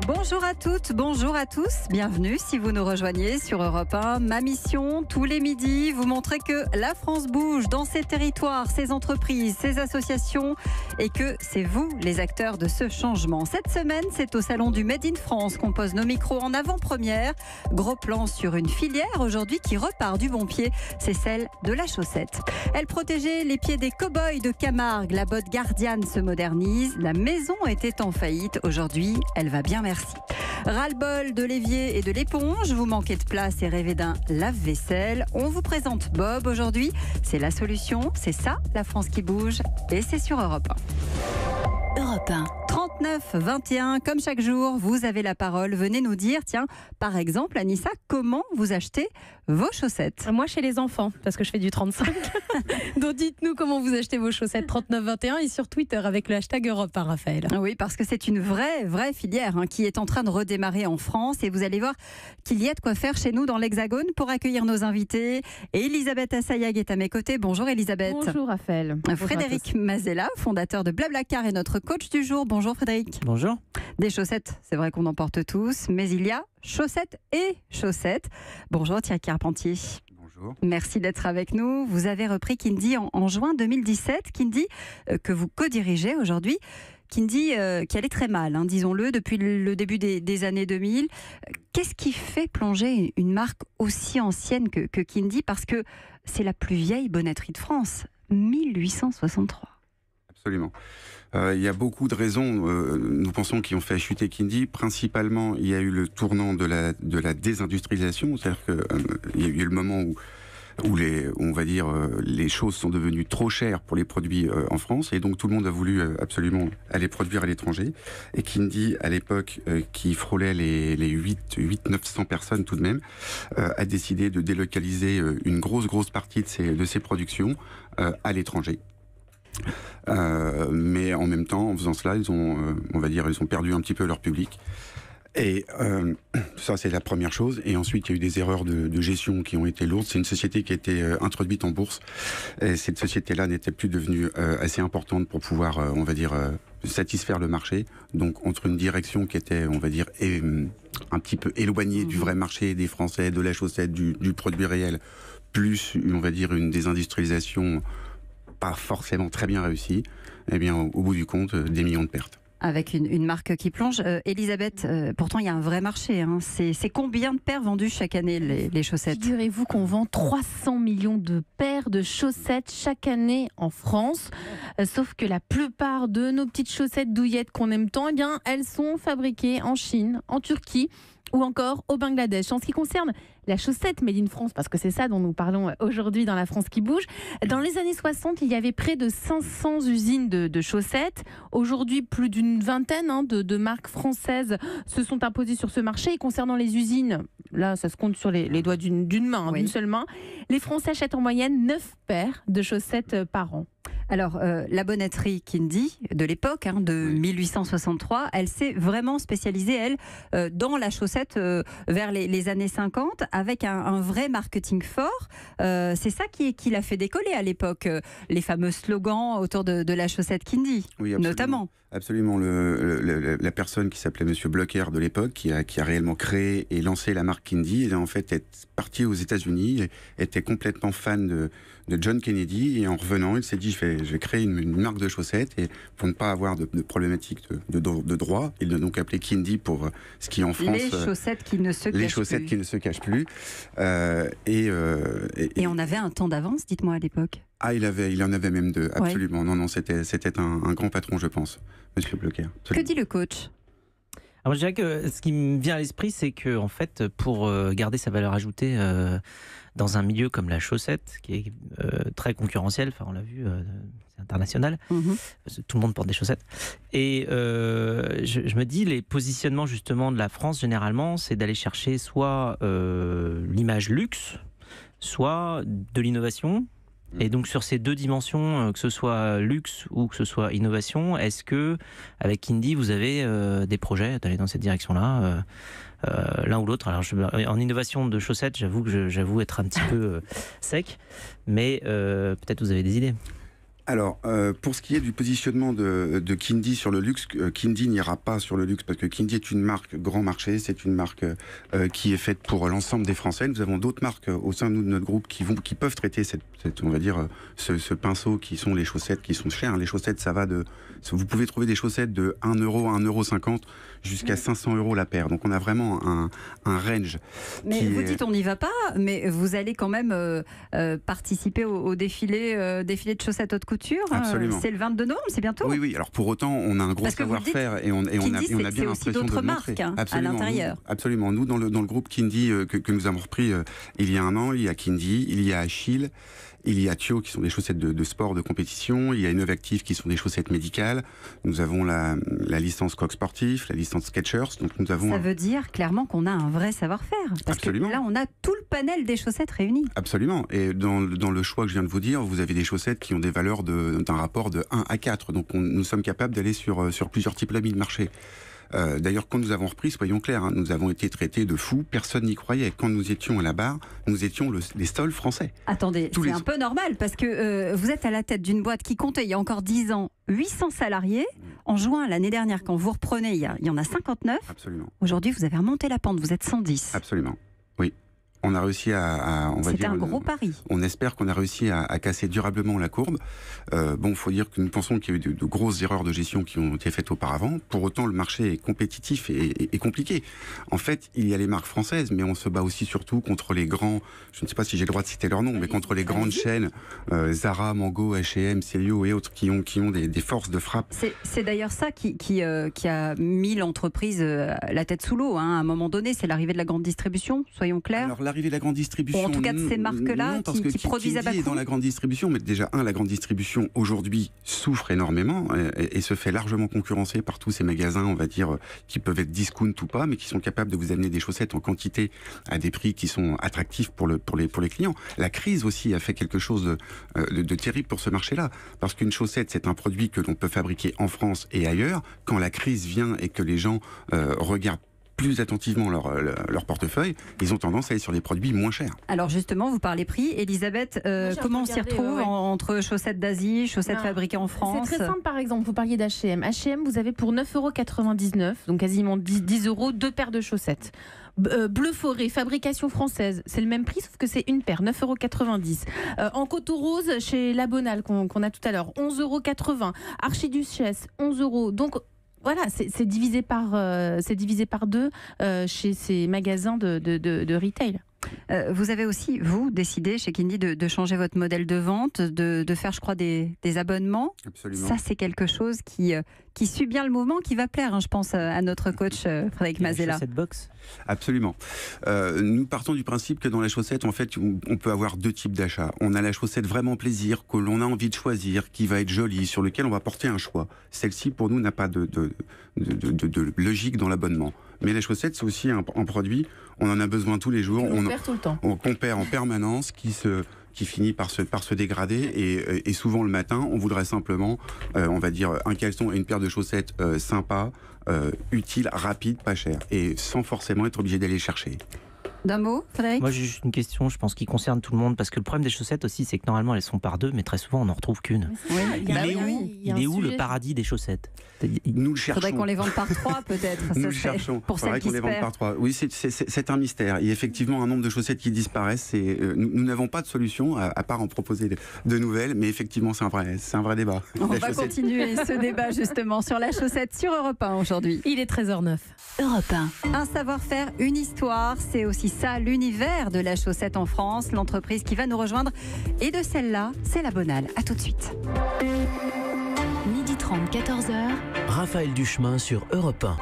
Bonjour à toutes, bonjour à tous, bienvenue si vous nous rejoignez sur Europe 1. Ma mission, tous les midis, vous montrer que la France bouge dans ses territoires, ses entreprises, ses associations et que c'est vous les acteurs de ce changement. Cette semaine, c'est au salon du Made in France qu'on pose nos micros en avant-première. Gros plan sur une filière aujourd'hui qui repart du bon pied, c'est celle de la chaussette. Elle protégeait les pieds des cow-boys de Camargue, la botte Gardiane se modernise, la maison était en faillite, aujourd'hui elle va bien merci. Ras-le-bol de l'évier et de l'éponge, vous manquez de place et rêvez d'un lave-vaisselle. On vous présente Bob aujourd'hui, c'est la solution, c'est ça la France qui bouge et c'est sur Europe 1. Europe 1. 39-21, comme chaque jour, vous avez la parole. Venez nous dire, tiens, par exemple, Anissa, comment vous achetez vos chaussettes? Moi, chez les enfants, parce que je fais du 35. Donc, dites-nous comment vous achetez vos chaussettes 39-21 et sur Twitter avec le hashtag Europe 1, Raphaël. Oui, parce que c'est une vraie filière qui est en train de redémarrer en France. Et vous allez voir qu'il y a de quoi faire chez nous dans l'Hexagone pour accueillir nos invités. Et Elisabeth Assayag est à mes côtés. Bonjour Elisabeth. Bonjour Raphaël. Frédéric Mazella, fondateur de Blablacar et notre coach du jour. Bonjour Frédéric. Bonjour. Des chaussettes, c'est vrai qu'on en porte tous, mais il y a chaussettes et chaussettes. Bonjour Thierry Carpentier. Bonjour. Merci d'être avec nous. Vous avez repris Kindy en juin 2017. Kindy, que vous co-dirigez aujourd'hui. Kindy qui allait très mal, disons-le, depuis le début des années 2000. Qu'est-ce qui fait plonger une marque aussi ancienne que Kindy? Parce que c'est la plus vieille bonnetterie de France, 1863. Absolument. Il y a beaucoup de raisons, nous pensons, qui ont fait chuter Kindy. Principalement, il y a eu le tournant de la désindustrialisation, c'est-à-dire qu'il y a eu le moment où on va dire, les choses sont devenues trop chères pour les produits en France, et donc tout le monde a voulu absolument aller produire à l'étranger. Et Kindy, à l'époque, qui frôlait les 800-900 personnes tout de même, a décidé de délocaliser une grosse partie de ses productions à l'étranger. Mais en même temps, en faisant cela, ils ont perdu un petit peu leur public. Et ça, c'est la première chose. Et ensuite, il y a eu des erreurs de gestion qui ont été lourdes. C'est une société qui a été introduite en bourse. Et cette société-là n'était plus devenue assez importante pour pouvoir, satisfaire le marché. Donc, entre une direction qui était, un petit peu éloignée du vrai marché des Français, de la chaussette, du produit réel, plus, une désindustrialisation pas forcément très bien réussi, eh bien, au bout du compte, des millions de pertes. Avec une marque qui plonge. Elisabeth, pourtant il y a un vrai marché. C'est combien de paires vendues chaque année, les chaussettes? Figurez-vous qu'on vend 300 millions de paires de chaussettes chaque année en France. Sauf que la plupart de nos petites chaussettes douillettes qu'on aime tant, eh bien, elles sont fabriquées en Chine, en Turquie ou encore au Bangladesh. En ce qui concerne la chaussette Made in France, parce que c'est ça dont nous parlons aujourd'hui dans la France qui bouge, dans les années 60, il y avait près de 500 usines de chaussettes. Aujourd'hui, plus d'une vingtaine de marques françaises se sont imposées sur ce marché. Et concernant les usines, là, ça se compte sur les doigts d'une main, oui. d'une seule main. Les Français achètent en moyenne 9 paires de chaussettes par an. Alors, la bonnetterie Kindy de l'époque, de 1863, elle s'est vraiment spécialisée, elle, dans la chaussette vers les années 50, avec un vrai marketing fort. C'est ça qui l'a fait décoller à l'époque, les fameux slogans autour de la chaussette Kindy, oui, absolument. notamment. Absolument. La personne qui s'appelait Monsieur Blocher de l'époque, qui a réellement créé et lancé la marque Kindy, et en fait est parti aux États-Unis, était complètement fan de John Kennedy, et en revenant, il s'est dit je vais créer une marque de chaussettes, et pour ne pas avoir de problématiques de droit, il a donc appelé Kindy pour ce qui en France les chaussettes qui ne se cachent plus. Les chaussettes qui ne se cachent plus. Et on avait un temps d'avance, dites-moi à l'époque. Ah, il en avait même deux, absolument. Ouais. Non, c'était un grand patron, je pense, Monsieur Blocher. Que dit le coach? Alors, je dirais que ce qui me vient à l'esprit, c'est que en fait, pour garder sa valeur ajoutée dans un milieu comme la chaussette, qui est très concurrentiel, on l'a vu, c'est international, tout le monde porte des chaussettes. Et je me dis, les positionnements justement de la France, généralement, c'est d'aller chercher soit l'image luxe, soit de l'innovation. Et donc sur ces deux dimensions, que ce soit luxe ou que ce soit innovation, est-ce que avec Kindy vous avez des projets d'aller dans cette direction-là, l'un ou l'autre? Alors en innovation de chaussettes, j'avoue être un petit peu sec, mais peut-être vous avez des idées. Alors, pour ce qui est du positionnement de Kindy sur le luxe, Kindy n'ira pas sur le luxe parce que Kindy est une marque grand marché, c'est une marque qui est faite pour l'ensemble des Français. Nous avons d'autres marques au sein de notre groupe qui peuvent traiter on va dire, ce pinceau qui sont les chaussettes qui sont chères. Les chaussettes, ça va vous pouvez trouver des chaussettes de 1 euro, 1,50 € jusqu'à 500 € la paire. Donc on a vraiment un range. Mais vous dites on n'y va pas, mais vous allez quand même participer au défilé de chaussettes haute couture. Absolument. C'est le 22 novembre, c'est bientôt. Oui. Alors pour autant, on a un gros savoir-faire et on a bien l'impression de le montrer. À l'intérieur. Absolument. Nous, dans le groupe Kindy que nous avons repris il y a un an, il y a Kindy, il y a Achille, il y a Thio qui sont des chaussettes de sport, de compétition. Il y a Innov Active qui sont des chaussettes médicales. Nous avons la licence Coq Sportif, la licence Skechers. Donc nous avons. Ça veut dire clairement qu'on a un vrai savoir-faire. Parce Absolument. que là, on a tout le panel des chaussettes réunies. Absolument. Et dans le choix que je viens de vous dire, vous avez des chaussettes qui ont des valeurs d'un rapport de 1 à 4. Donc nous sommes capables d'aller sur plusieurs typologies de marché. D'ailleurs, quand nous avons repris, soyons clairs, nous avons été traités de fous, personne n'y croyait. Quand nous étions à la barre, nous étions les seuls Français. Attendez, c'est un peu normal, parce que vous êtes à la tête d'une boîte qui comptait il y a encore 10 ans 800 salariés. En juin, l'année dernière, quand vous reprenez, il y en a 59. Absolument. Aujourd'hui, vous avez remonté la pente, vous êtes 110. Absolument, oui. On a réussi on va dire... C'était un gros pari. On espère qu'on a réussi à casser durablement la courbe. Il faut dire que nous pensons qu'il y a eu de grosses erreurs de gestion qui ont été faites auparavant. Pour autant, le marché est compétitif et compliqué. En fait, il y a les marques françaises, mais on se bat aussi surtout contre les grands, je ne sais pas si j'ai le droit de citer leur nom, mais contre les grandes chaînes, Zara, Mango, H&M, Célio et autres, qui ont des forces de frappe. C'est d'ailleurs ça qui a mis l'entreprise la tête sous l'eau. À un moment donné, c'est l'arrivée de la grande distribution, soyons clairs. Alors, l'arrivée de la grande distribution... Ou en tout cas de ces marques-là qui produisent à bas coût. Dans la grande distribution, mais déjà, la grande distribution aujourd'hui souffre énormément et se fait largement concurrencer par tous ces magasins, on va dire, qui peuvent être discount ou pas, mais qui sont capables de vous amener des chaussettes en quantité à des prix qui sont attractifs pour les clients. La crise aussi a fait quelque chose de terrible pour ce marché-là, parce qu'une chaussette, c'est un produit que l'on peut fabriquer en France et ailleurs. Quand la crise vient et que les gens regardent plus attentivement leur portefeuille, ils ont tendance à aller sur des produits moins chers. Alors justement, vous parlez prix. Elisabeth, comment on s'y retrouve entre chaussettes d'Asie, chaussettes fabriquées en France? C'est très simple, par exemple, vous parliez d'H&M. H&M, vous avez pour 9,99 €, donc quasiment 10 €, 2 paires de chaussettes. Bleu Forêt, fabrication française, c'est le même prix, sauf que c'est une paire, 9,90 €. En coton rose, chez La Bonale, qu'on a tout à l'heure, 11,80 €. Archiduchesse, 11 €. Donc, voilà, c'est divisé par 2 chez ces magasins de retail. Vous avez aussi, vous, décidé chez Kindy de changer votre modèle de vente, de faire, je crois, des abonnements. Absolument. Ça, c'est quelque chose qui suit bien le mouvement, qui va plaire, je pense, à notre coach Frédéric Mazella. Cette box. Absolument. Nous partons du principe que dans la chaussette, en fait, on peut avoir 2 types d'achats. On a la chaussette vraiment plaisir, que l'on a envie de choisir, qui va être jolie, sur lequel on va porter un choix. Celle-ci, pour nous, n'a pas de logique dans l'abonnement. Mais les chaussettes, c'est aussi un produit, on en a besoin tous les jours. On perd tout le temps. On compare en permanence, qui finit par se dégrader. Et souvent le matin, on voudrait simplement, on va dire, un caleçon et une paire de chaussettes sympas, utiles, rapides, pas chères. Et sans forcément être obligé d'aller chercher. D'un mot, Frédéric? Moi, j'ai juste une question, je pense, qui concerne tout le monde, parce que le problème des chaussettes aussi, c'est que normalement, elles sont par 2, mais très souvent, on n'en retrouve qu'une. Oui. Il est où le paradis des chaussettes? Nous le cherchons. Faudrait qu'on les vende par 3, peut-être. Nous le cherchons. Pour celles qui se perdent. Par 3. Oui, c'est un mystère. Il y a effectivement un nombre de chaussettes qui disparaissent. Et, nous n'avons pas de solution, à part en proposer de nouvelles, mais effectivement, c'est un vrai débat. On va continuer ce débat, justement, sur la chaussette sur Europe 1 aujourd'hui. Il est 13h09. Europe 1. Un savoir-faire, une histoire, c'est aussi ça, l'univers de la chaussette en France, l'entreprise qui va nous rejoindre. Et de celle-là, c'est La Bonale. À tout de suite. 12h30, 14h. Raphaël Duchemin sur Europe 1.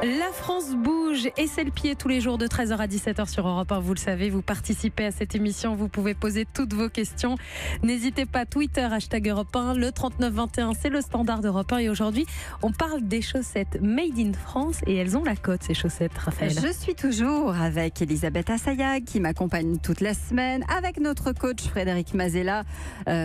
La France bouge et c'est le pied tous les jours de 13h à 17h sur Europe 1. Vous le savez, vous participez à cette émission, vous pouvez poser toutes vos questions. N'hésitez pas, Twitter, #Europe 1, le 3921, c'est le standard d'Europe 1. Et aujourd'hui, on parle des chaussettes made in France et elles ont la cote, ces chaussettes, Raphaël. Je suis toujours avec Elisabeth Assayag qui m'accompagne toute la semaine, avec notre coach Frédéric Mazella,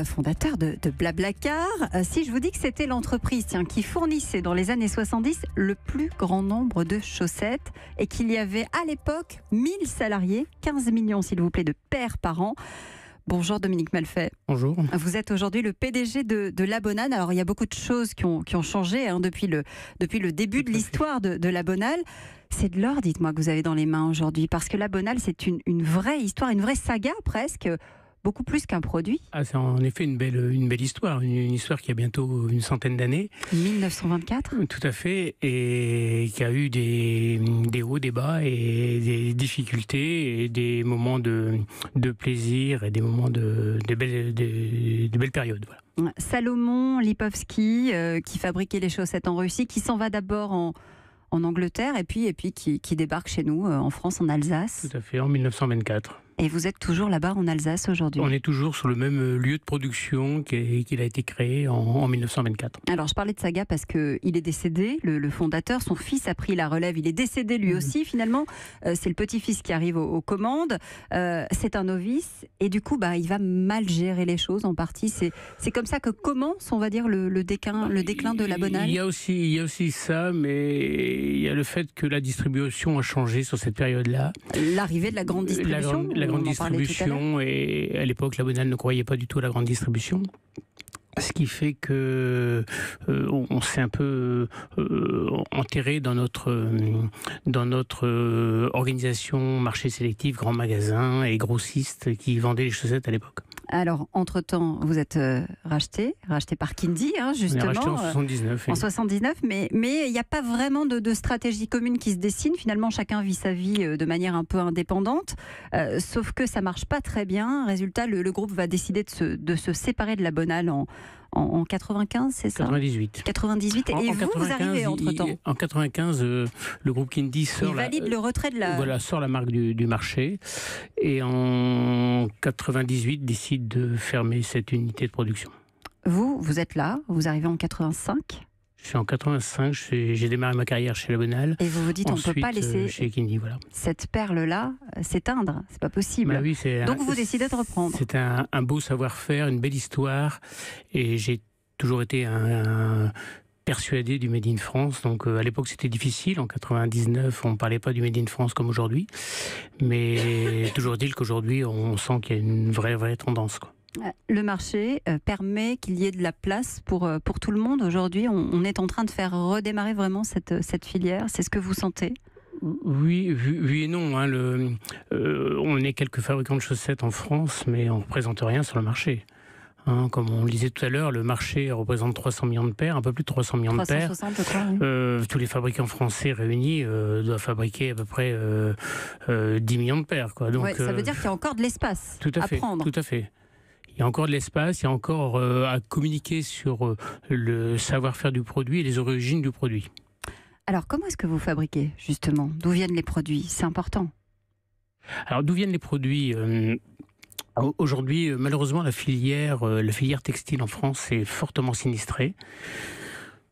fondateur de Blablacar. Si je vous dis que c'était l'entreprise qui fournissait dans les années 70 le plus grand nombre de chaussettes et qu'il y avait à l'époque 1000 salariés, 15 millions s'il vous plaît de paires par an. Bonjour Dominique Malfait. Bonjour. Vous êtes aujourd'hui le PDG de La Bonale. Alors il y a beaucoup de choses qui ont changé depuis le début de l'histoire de La Bonale. C'est de l'or, dites-moi, que vous avez dans les mains aujourd'hui, parce que La Bonale, c'est une vraie histoire, une vraie saga presque, beaucoup plus qu'un produit. C'est en effet une belle histoire, une histoire qui a bientôt une centaine d'années. 1924 ? Tout à fait, et qui a eu des hauts, des bas, et des difficultés, et des moments de plaisir, et des moments de belles périodes. Voilà. Salomon Lipovski, qui fabriquait les chaussettes en Russie, qui s'en va d'abord en Angleterre, et puis qui débarque chez nous, en France, en Alsace. Tout à fait, en 1924. Et vous êtes toujours là-bas en Alsace aujourd'hui ? On est toujours sur le même lieu de production qu'il a été créé en 1924. Alors je parlais de saga parce qu'il est décédé, le fondateur, son fils a pris la relève, il est décédé lui aussi finalement, c'est le petit-fils qui arrive aux commandes, c'est un novice et du coup il va mal gérer les choses en partie, c'est comme ça que commence, on va dire, le déclin de La Bonale. Il y a aussi ça, mais il y a le fait que la distribution a changé sur cette période-là. L'arrivée de la grande distribution. La grande distribution, et à l'époque, La Bonale ne croyait pas du tout à la grande distribution. Ce qui fait que on s'est un peu enterré dans notre organisation marché sélectif, grands magasins et grossistes qui vendaient les chaussettes à l'époque. Alors, entre-temps, vous êtes racheté par Kindy, justement. On est racheté en 79. En 79, mais il n'y a pas vraiment de stratégie commune qui se dessine. Finalement, chacun vit sa vie de manière un peu indépendante. Sauf que ça ne marche pas très bien. Résultat, le groupe va décider de se séparer de La Bonale en 95, c'est ça ? 98. 98. Et vous arrivez entre-temps. En 95, le groupe Kindy sort le retrait de sort la marque du marché. Et en 98, décide de fermer cette unité de production. Vous êtes là, vous arrivez en 85 ? Je suis en 85, j'ai démarré ma carrière chez La Bonale. Et vous vous dites, ensuite, on ne peut pas laisser chez Kindy, voilà. cette perle-là s'éteindre, c'est pas possible. Oui, donc vous décidez de reprendre. C'est un beau savoir-faire, une belle histoire, et j'ai toujours été persuadé du Made in France. Donc à l'époque c'était difficile, en 99 on ne parlait pas du Made in France comme aujourd'hui, mais toujours dit qu'aujourd'hui on sent qu'il y a une vraie tendance, quoi. Le marché permet qu'il y ait de la place pour tout le monde. Aujourd'hui, on est en train de faire redémarrer vraiment cette filière. C'est ce que vous sentez ? Oui et non. On est quelques fabricants de chaussettes en France, mais on ne représente rien sur le marché. Comme on le disait tout à l'heure, le marché représente 300 millions de paires, un peu plus de 300 millions de paires. 360, je crois, oui. Tous les fabricants français réunis doivent fabriquer à peu près 10 millions de paires, quoi. Donc, ça veut dire qu'il y a encore de l'espace à prendre. Tout à fait. Il y a encore de l'espace, il y a encore à communiquer sur le savoir-faire du produit et les origines du produit. Alors, comment est-ce que vous fabriquez, justement ? D'où viennent les produits ? C'est important. Alors, d'où viennent les produits ? Aujourd'hui, malheureusement, la filière textile en France est fortement sinistrée.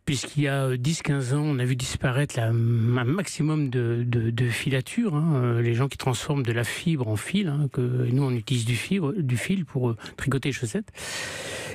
Puisqu'il y a 10-15 ans, on a vu disparaître un maximum de filatures, les gens qui transforment de la fibre en fil, que nous on utilise du fil pour tricoter les chaussettes.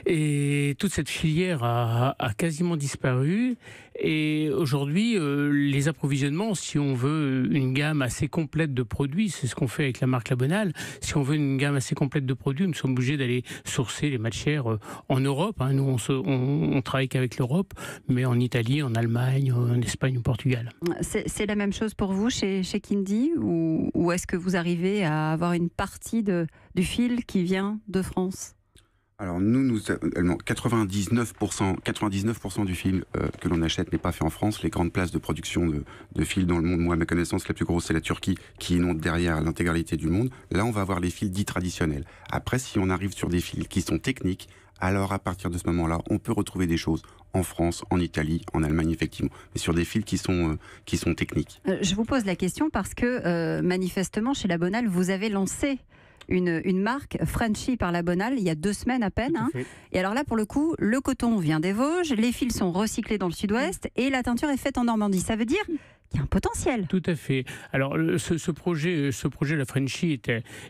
Et toute cette filière a quasiment disparu. Et aujourd'hui, les approvisionnements, si on veut une gamme assez complète de produits, c'est ce qu'on fait avec la marque La Bonale, si on veut une gamme assez complète de produits, nous sommes obligés d'aller sourcer les matières en Europe. Nous, on travaille qu'avec l'Europe, mais en Italie, en Allemagne, en Espagne, au Portugal. C'est la même chose pour vous chez Kindy, ou est-ce que vous arrivez à avoir une partie du fil qui vient de France ? Alors nous 99% du fil que l'on achète n'est pas fait en France. Les grandes places de production de fil dans le monde, moi à ma connaissance, la plus grosse c'est la Turquie qui inonde derrière l'intégralité du monde. Là on va avoir les fils dits traditionnels. Après, si on arrive sur des fils qui sont techniques, alors à partir de ce moment-là, on peut retrouver des choses en France, en Italie, en Allemagne effectivement, mais sur des fils qui sont techniques. Je vous pose la question parce que manifestement chez La Bonale, vous avez lancé une marque franchie par La Bonale il y a 2 semaines à peine. Et alors là, pour le coup, le coton vient des Vosges, les fils sont recyclés dans le sud-ouest et la teinture est faite en Normandie. Ça veut dire qu'il y a un potentiel. Tout à fait. Alors, ce projet, la Frenchie,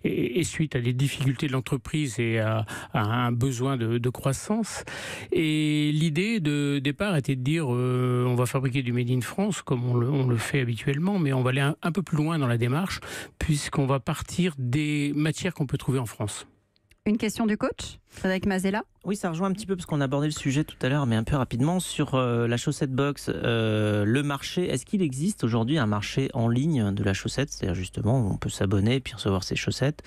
est suite à des difficultés de l'entreprise et à un besoin de croissance. Et l'idée de départ était de dire on va fabriquer du Made in France, comme on le fait habituellement, mais on va aller un peu plus loin dans la démarche, puisqu'on va partir des matières qu'on peut trouver en France. Une question du coach, Frédéric Mazella. Oui, ça rejoint un petit peu parce qu'on a abordé le sujet tout à l'heure, mais un peu rapidement, sur la chaussette box. Le marché, est-ce qu'il existe aujourd'hui un marché en ligne de la chaussette? C'est-à-dire justement, on peut s'abonner et puis recevoir ses chaussettes.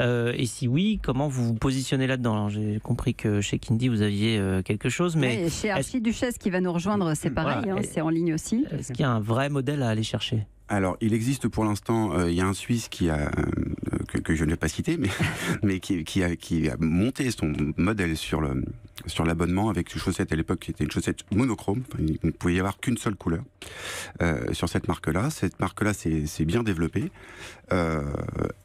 Et si oui, comment vous vous positionnez là-dedans? Alors, j'ai compris que chez Kindy, vous aviez quelque chose, mais... Oui, chez Archiduchesse qui va nous rejoindre, c'est pareil, Voilà. c'est en ligne aussi. Est-ce qu'il y a un vrai modèle à aller chercher? Alors, il existe pour l'instant, il y a un Suisse qui a, que je ne vais pas citer, mais qui a monté son modèle sur l'abonnement avec une chaussette à l'époque qui était une chaussette monochrome. Enfin, il ne pouvait y avoir qu'une seule couleur sur cette marque-là. Cette marque-là s'est bien développée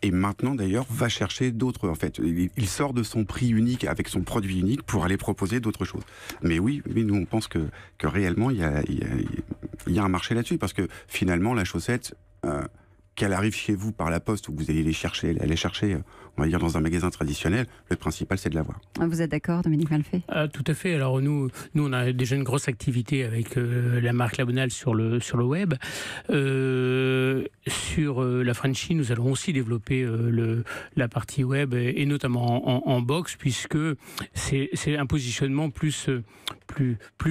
et maintenant d'ailleurs va chercher d'autres. En fait, il sort de son prix unique avec son produit unique pour aller proposer d'autres choses. Mais oui, nous on pense que réellement il y a un marché là-dessus parce que finalement la chaussette qu'elle arrive chez vous par la poste ou que vous allez aller chercher, on va dire, dans un magasin traditionnel, le principal, c'est de l'avoir. Vous êtes d'accord, Dominique Malfait? Tout à fait. Alors nous, on a déjà une grosse activité avec la marque Labonal sur le web. Sur la Frenchie, nous allons aussi développer la partie web et notamment en box, puisque c'est un positionnement plus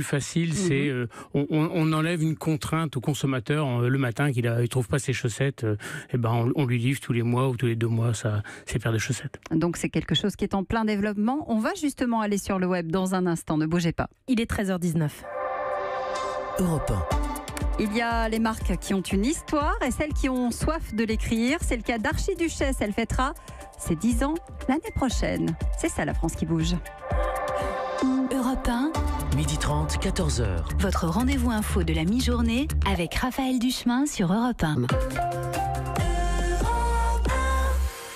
facile. C'est on enlève une contrainte au consommateur le matin qu'il ne trouve pas ses chaussettes. Et ben on lui livre tous les mois ou tous les 2 mois ses paires de chaussettes. Donc c'est quelque chose qui est en plein développement. On va justement aller sur le web dans un instant, ne bougez pas. Il est 13h19. Europe 1. Il y a les marques qui ont une histoire et celles qui ont soif de l'écrire. C'est le cas d'Archiduchesse. Elle fêtera ses 10 ans l'année prochaine. C'est ça la France qui bouge. Europe 1, 12h30, 14h. votre rendez-vous info de la mi-journée avec Raphaël Duchemin sur Europe 1.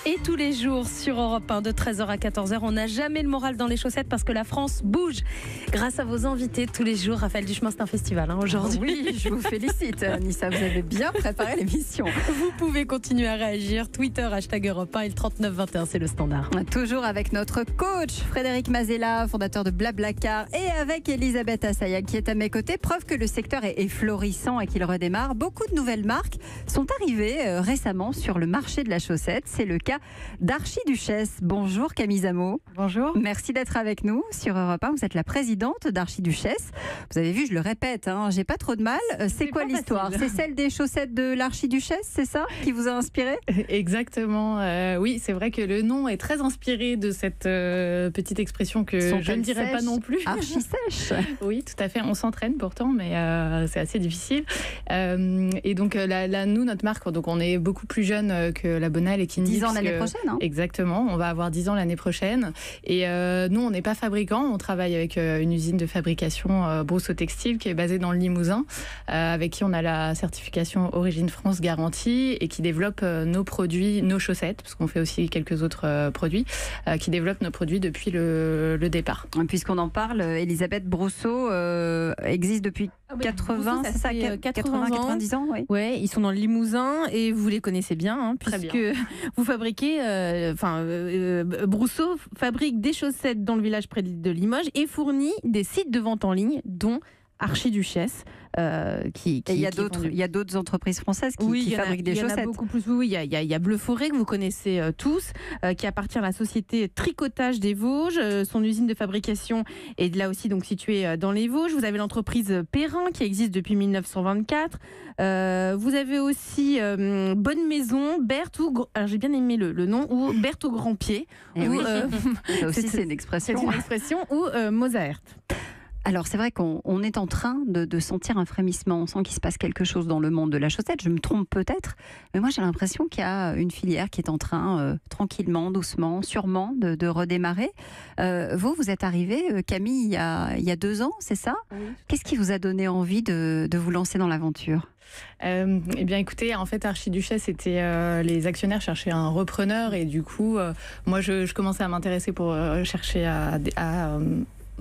Et tous les jours sur Europe 1 de 13h à 14h, on n'a jamais le moral dans les chaussettes parce que la France bouge. Grâce à vos invités tous les jours, Raphaël Duchemin, c'est un festival aujourd'hui. Oui, je vous félicite, Nissa, vous avez bien préparé l'émission. Vous pouvez continuer à réagir. Twitter, #Europe 1 et le 3921, c'est le standard. Toujours avec notre coach Frédéric Mazella, fondateur de Blablacar, et avec Elisabeth Assayag qui est à mes côtés. Preuve que le secteur est florissant et qu'il redémarre. Beaucoup de nouvelles marques sont arrivées récemment sur le marché de la chaussette. C'est le cas d'Archiduchesse. Bonjour Camille Zamo. Bonjour. Merci d'être avec nous sur Europe 1. Vous êtes la présidente d'Archiduchesse. Vous avez vu, je le répète, j'ai pas trop de mal. C'est quoi l'histoire? C'est celle des chaussettes de l'Archiduchesse, c'est ça qui vous a inspiré? Exactement. Oui, c'est vrai que le nom est très inspiré de cette petite expression que je ne dirais pas non plus. Archi-sèche. Oui, tout à fait. On s'entraîne pourtant, mais c'est assez difficile. Et donc, nous, notre marque, donc on est beaucoup plus jeune que la Bonal et Kindy. 10 ans l'année prochaine. Exactement. On va avoir 10 ans l'année prochaine. Et nous, on n'est pas fabricant. On travaille avec une usine de fabrication Brousseau Textile qui est basée dans le Limousin, avec qui on a la certification Origine France garantie et qui développe nos produits, nos chaussettes, parce qu'on fait aussi quelques autres produits, qui développent nos produits depuis le départ. Puisqu'on en parle, Elisabeth, Brousseau existe depuis 80, c'est ça, 90 ans, oui. Ouais, ils sont dans le Limousin et vous les connaissez bien, puisque vous fabriquez, Brousseau fabrique des chaussettes dans le village près de Limoges et fournit des sites de vente en ligne, dont Archiduchesse. Il y a d'autres entreprises françaises qui fabriquent des chaussettes. Il y en a beaucoup plus. Oui, il y a Bleu Forêt que vous connaissez tous, qui appartient à la société Tricotage des Vosges. Son usine de fabrication est là aussi donc située dans les Vosges. Vous avez l'entreprise Perrin qui existe depuis 1924. Vous avez aussi Bonne Maison, Berthe ou alors j'ai bien aimé le nom, ou Berthe au grand pied. Ça aussi c'est une expression. C'est une expression, ou Mosaert. Alors c'est vrai qu'on est en train de sentir un frémissement, on sent qu'il se passe quelque chose dans le monde de la chaussette, je me trompe peut-être, mais moi j'ai l'impression qu'il y a une filière qui est en train, tranquillement, doucement, sûrement, de redémarrer. Vous êtes arrivée, Camille, il y a 2 ans, c'est ça? Oui. Qu'est-ce qui vous a donné envie de vous lancer dans l'aventure? Eh bien écoutez, en fait Archiduchesse était les actionnaires cherchaient un repreneur et du coup moi je commençais à m'intéresser pour chercher à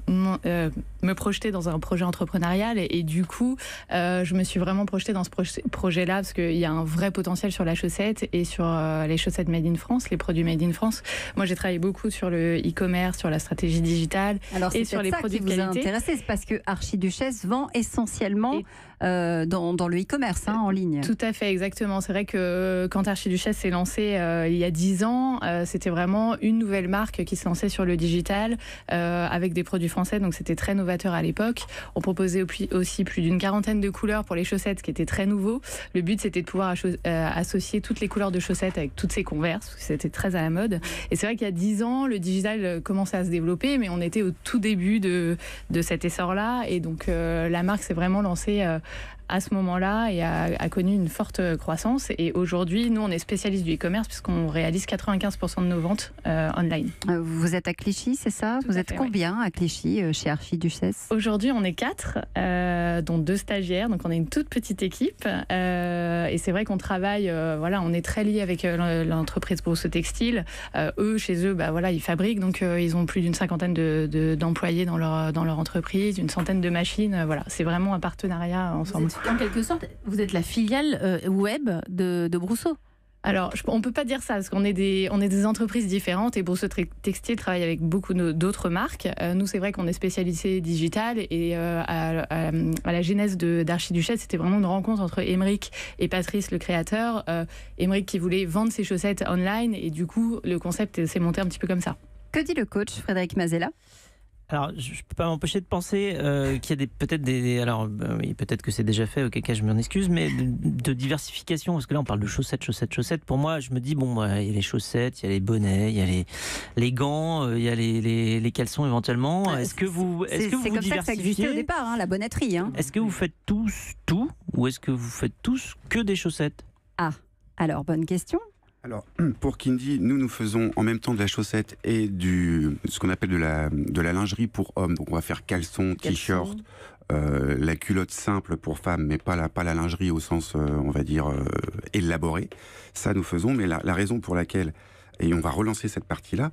me projeter dans un projet entrepreneurial et du coup je me suis vraiment projetée dans ce projet-là parce qu'il y a un vrai potentiel sur la chaussette et sur les chaussettes made in France, les produits made in France. Moi j'ai travaillé beaucoup sur le e-commerce, sur la stratégie digitale. Alors, et sur les produits de qualité. Alors c'est ça qui vous a intéressé, c'est parce que Archiduchesse vend essentiellement dans le e-commerce, en ligne. Tout à fait, exactement. C'est vrai que quand Archiduchesse s'est lancé il y a 10 ans, c'était vraiment une nouvelle marque qui se lançait sur le digital avec des produits français, donc c'était très novateur à l'époque. On proposait aussi plus d'une quarantaine de couleurs pour les chaussettes, ce qui était très nouveau. Le but, c'était de pouvoir associer toutes les couleurs de chaussettes avec toutes ces Converse, parce que c'était très à la mode. Et c'est vrai qu'il y a 10 ans, le digital commençait à se développer, mais on était au tout début de cet essor-là. Et donc, la marque s'est vraiment lancée à ce moment-là et a connu une forte croissance. Et aujourd'hui, nous, on est spécialiste du e-commerce puisqu'on réalise 95% de nos ventes online. Vous êtes à Clichy, c'est ça? Vous êtes combien à Clichy, chez Archiduchesse? Aujourd'hui, on est 4, dont 2 stagiaires. Donc, on est une toute petite équipe. Et c'est vrai qu'on travaille, on est très liés avec l'entreprise Brousseau Textile. Eux, chez eux, ils fabriquent. Donc, ils ont plus d'une cinquantaine d'employés dans leur entreprise, une centaine de machines. C'est vraiment un partenariat ensemble. En quelque sorte, vous êtes la filiale web de Brousseau. Alors, on ne peut pas dire ça, parce qu'on est des entreprises différentes et Brousseau Textile travaille avec beaucoup d'autres marques. Nous, c'est vrai qu'on est spécialisé digital et à la genèse d'Archiduchesse, c'était vraiment une rencontre entre Émeric et Patrice, le créateur. Émeric qui voulait vendre ses chaussettes online et du coup, le concept s'est monté un petit peu comme ça. Que dit le coach Frédéric Mazella? Alors, je ne peux pas m'empêcher de penser qu'il y a peut-être peut-être que c'est déjà fait, auquel cas je m'en excuse, mais de diversification, parce que là on parle de chaussettes. Pour moi, je me dis, il y a les chaussettes, il y a les bonnets, il y a les gants, il y a les caleçons éventuellement. Est-ce que vous diversifiez? Comme ça que ça existait au départ, la bonnetterie. Est-ce que vous faites tous tout, ou est-ce que vous faites tous que des chaussettes? Ah, alors bonne question. Alors, pour Kindy, nous faisons en même temps de la chaussette et ce qu'on appelle de la lingerie pour hommes. Donc, on va faire caleçon, t-shirt, la culotte simple pour femmes, mais pas la lingerie au sens, on va dire, élaboré. Ça, nous faisons, mais la raison pour laquelle, et on va relancer cette partie-là,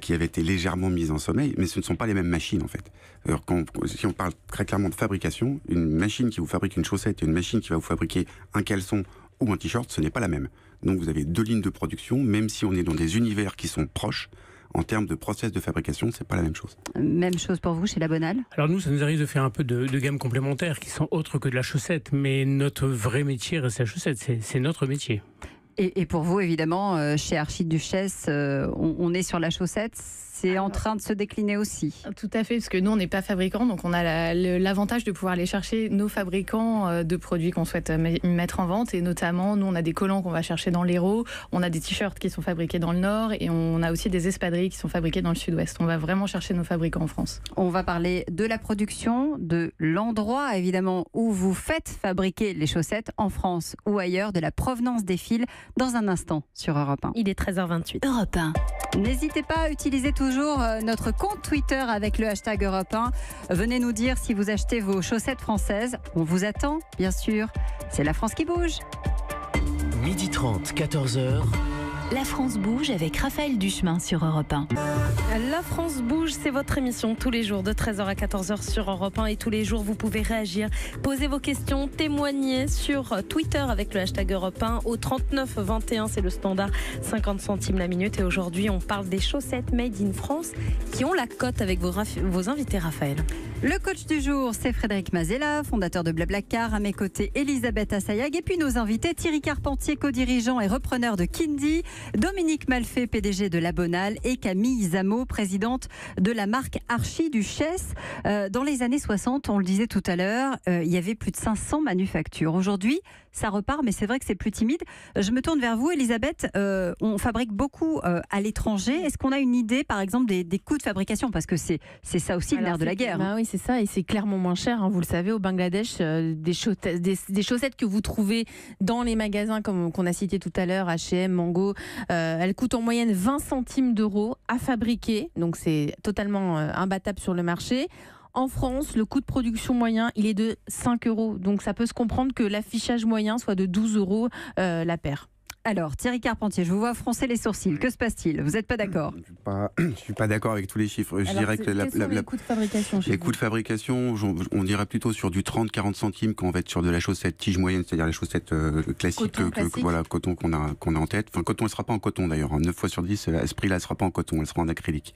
qui avait été légèrement mise en sommeil, mais ce ne sont pas les mêmes machines, en fait. Alors, si on parle très clairement de fabrication, une machine qui vous fabrique une chaussette et une machine qui va vous fabriquer un caleçon ou un t-shirt, ce n'est pas la même. Donc vous avez 2 lignes de production, même si on est dans des univers qui sont proches, en termes de process de fabrication, c'est pas la même chose. Même chose pour vous chez La Bonale? Alors nous, ça nous arrive de faire un peu de gamme complémentaire qui sont autres que de la chaussette, mais notre vrai métier reste la chaussette, c'est notre métier. Et pour vous, évidemment, chez Archiduchesse, on est sur la chaussette. C'est en train de se décliner aussi. Tout à fait, parce que nous, on n'est pas fabricants, donc on a l'avantage de pouvoir aller chercher nos fabricants de produits qu'on souhaite mettre en vente. Et notamment, nous, on a des collants qu'on va chercher dans l'Hérault, on a des t-shirts qui sont fabriqués dans le Nord, et on a aussi des espadrilles qui sont fabriquées dans le Sud-Ouest. On va vraiment chercher nos fabricants en France. On va parler de la production, de l'endroit, évidemment, où vous faites fabriquer les chaussettes, en France ou ailleurs, de la provenance des fils, dans un instant sur Europe 1. Il est 13h28. Europe 1. N'hésitez pas à utiliser toujours notre compte Twitter avec le hashtag Europe 1. Venez nous dire si vous achetez vos chaussettes françaises. On vous attend, bien sûr. C'est la France qui bouge. 12h30, 14h. La France bouge avec Raphaël Duchemin sur Europe 1. La France bouge, c'est votre émission tous les jours de 13h à 14h sur Europe 1 et tous les jours vous pouvez réagir, poser vos questions, témoigner sur Twitter avec le hashtag Europe 1 au 39 21, c'est le standard 50 centimes la minute et aujourd'hui on parle des chaussettes made in France qui ont la cote avec vos invités Raphaël. Le coach du jour, c'est Frédéric Mazella, fondateur de Blablacar. À mes côtés, Elisabeth Assayag. Et puis nos invités, Thierry Carpentier, co-dirigeant et repreneur de Kindy, Dominique Malfait, PDG de La Bonale, et Camille Zamo, présidente de la marque Archiduchesse. Dans les années 60, on le disait tout à l'heure, il y avait plus de 500 manufactures. Aujourd'hui, ça repart, mais c'est vrai que c'est plus timide. Je me tourne vers vous, Elisabeth. On fabrique beaucoup à l'étranger. Est-ce qu'on a une idée, par exemple, des coûts de fabrication? Parce que c'est ça aussi le nerf de la guerre. Oui, c'est ça, et c'est clairement moins cher. Vous le savez, au Bangladesh, des chaussettes que vous trouvez dans les magasins, comme qu'on a cité tout à l'heure, H&M, Mango, elles coûtent en moyenne 20 centimes d'euros à fabriquer. Donc c'est totalement imbattable sur le marché. En France, le coût de production moyen, il est de 5 euros. Donc ça peut se comprendre que l'affichage moyen soit de 12 euros la paire. Alors, Thierry Carpentier, je vous vois froncer les sourcils. Que se passe-t-il? Vous n'êtes pas d'accord? Je ne suis pas d'accord avec tous les chiffres. Je dirais que les coûts de fabrication les coûts de fabrication, on dirait plutôt sur du 30-40 centimes quand on va être sur de la chaussette tige moyenne, c'est-à-dire la chaussette classique, coton qu'on a en tête. Enfin, coton, elle ne sera pas en coton d'ailleurs. 9 fois sur 10, à ce prix-là, elle ne sera pas en coton, elle sera en acrylique.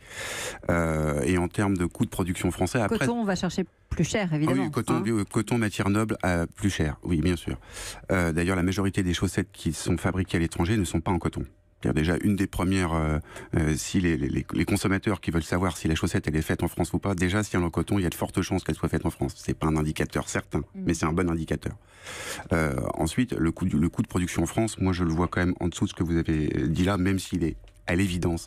Et en termes de coûts de production français, après... Coton, on va chercher plus cher, évidemment. Oui, coton matière noble, plus cher, oui, bien sûr. D'ailleurs, la majorité des chaussettes qui sont fabriquées à l'étranger ne sont pas en coton. C'est-à-dire déjà une des premières, si les consommateurs qui veulent savoir si la chaussette elle est faite en France ou pas, déjà si elle est en coton, il y a de fortes chances qu'elle soit faite en France. C'est pas un indicateur certain, mais c'est un bon indicateur. Ensuite, le coût de production en France, moi je le vois quand même en dessous de ce que vous avez dit là, même s'il est à l'évidence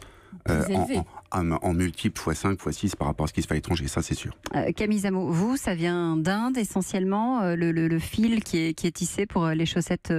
en multiple x5, x6 par rapport à ce qui se fait à l'étranger, ça c'est sûr. Camille Zamo, vous, ça vient d'Inde essentiellement, le fil qui est tissé pour les chaussettes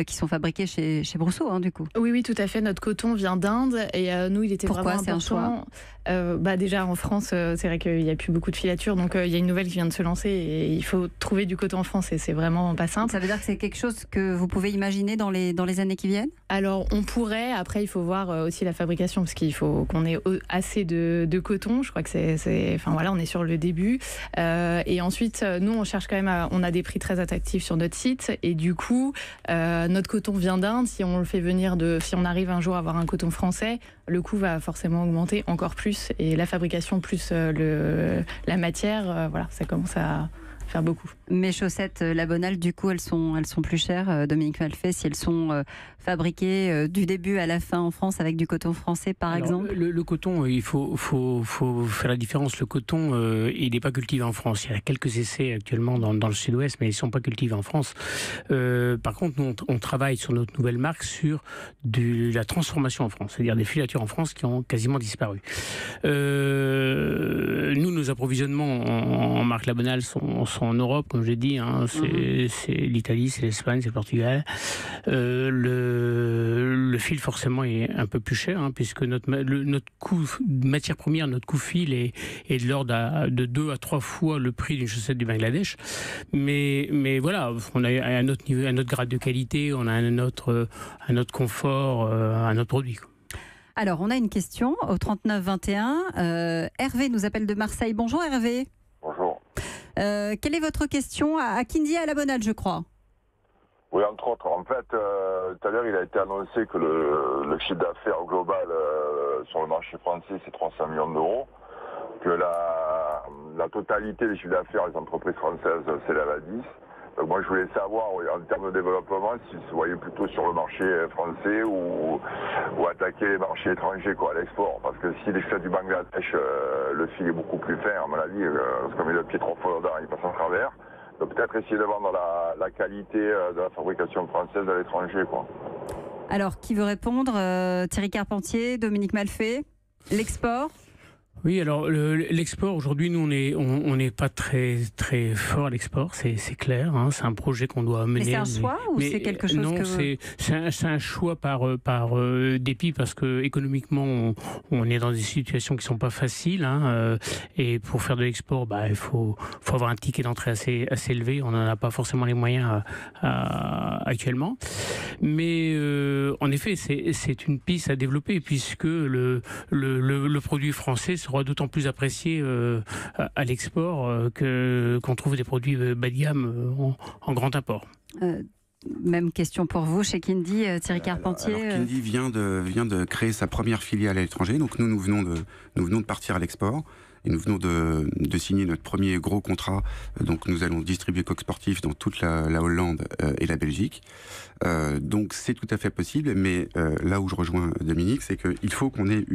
qui sont fabriquées chez Brousseau, du coup. Oui, tout à fait. Notre coton vient d'Inde et nous, il était Pourquoi vraiment important. C'est un choix déjà en France, c'est vrai qu'il n'y a plus beaucoup de filature, donc il y a une nouvelle qui vient de se lancer et il faut trouver du coton en France et c'est vraiment pas simple. Ça veut dire que c'est quelque chose que vous pouvez imaginer dans les années qui viennent ? Alors on pourrait, après il faut voir aussi la fabrication parce qu'il faut qu'on ait assez de coton. Je crois que on est sur le début. Et ensuite, nous on cherche quand même, on a des prix très attractifs sur notre site et du coup notre coton vient d'Inde. Si on le fait venir si on arrive un jour à avoir un coton français, le coût va forcément augmenter encore plus et la fabrication plus la matière, ça commence à faire beaucoup. Mes chaussettes La Bonale, du coup, elles sont plus chères, Dominique Malfait, si elles sont fabriquées du début à la fin en France avec du coton français, par exemple. Le coton, il faut faire la différence. Le coton, il n'est pas cultivé en France. Il y a quelques essais actuellement dans le sud-ouest, mais ils ne sont pas cultivés en France. Par contre, nous, on travaille sur notre nouvelle marque sur la transformation en France, c'est-à-dire des filatures en France qui ont quasiment disparu. Nous, nos approvisionnements en marque La Bonale sont en Europe, comme j'ai dit, c'est l'Italie, c'est l'Espagne, c'est le Portugal. Le fil forcément est un peu plus cher, puisque notre coût matière première, notre coût fil est de l'ordre de 2 à 3 fois le prix d'une chaussette du Bangladesh. Mais voilà, on a un autre niveau, un autre grade de qualité, on a un autre confort, un autre produit. Alors, on a une question au 3921. Hervé nous appelle de Marseille. Bonjour Hervé. Bonjour. Quelle est votre question à Kindy à La Bonale, je crois? Oui, entre autres. En fait, tout à l'heure, il a été annoncé que le chiffre d'affaires global sur le marché français, c'est 300 millions d'euros. Que la totalité des chiffres d'affaires des entreprises françaises s'élève à 10. Donc moi, je voulais savoir, en termes de développement, si vous voyez plutôt sur le marché français ou attaquer les marchés étrangers, à l'export. Parce que si les chaussettes du Bangladesh, le fil est beaucoup plus fin, à mon avis, parce qu'on met le pied trop fort dedans, il passe en travers. Donc peut-être essayer de vendre la qualité de la fabrication française à l'étranger, Alors, qui veut répondre? Thierry Carpentier, Dominique Malfait, l'export? Oui, alors l'export aujourd'hui, nous on n'est pas très très fort à l'export, c'est clair. C'est un projet qu'on doit mener. Mais c'est un choix ou c'est quelque chose non, que c'est un choix par dépit parce que économiquement on est dans des situations qui sont pas faciles. Et pour faire de l'export, il faut avoir un ticket d'entrée assez élevé. On n'en a pas forcément les moyens actuellement. Mais en effet, c'est une piste à développer puisque le produit français sera d'autant plus apprécié à l'export qu'on trouve des produits bas de gamme en grand import. Même question pour vous chez Kindy, Thierry Carpentier. Alors, Kindy vient de créer sa première filiale à l'étranger, donc nous venons de partir à l'export. Et nous venons de signer notre premier gros contrat. Donc nous allons distribuer Coq Sportif dans toute la Hollande et la Belgique. Donc c'est tout à fait possible. Mais là où je rejoins Dominique, c'est qu'il faut qu'on ait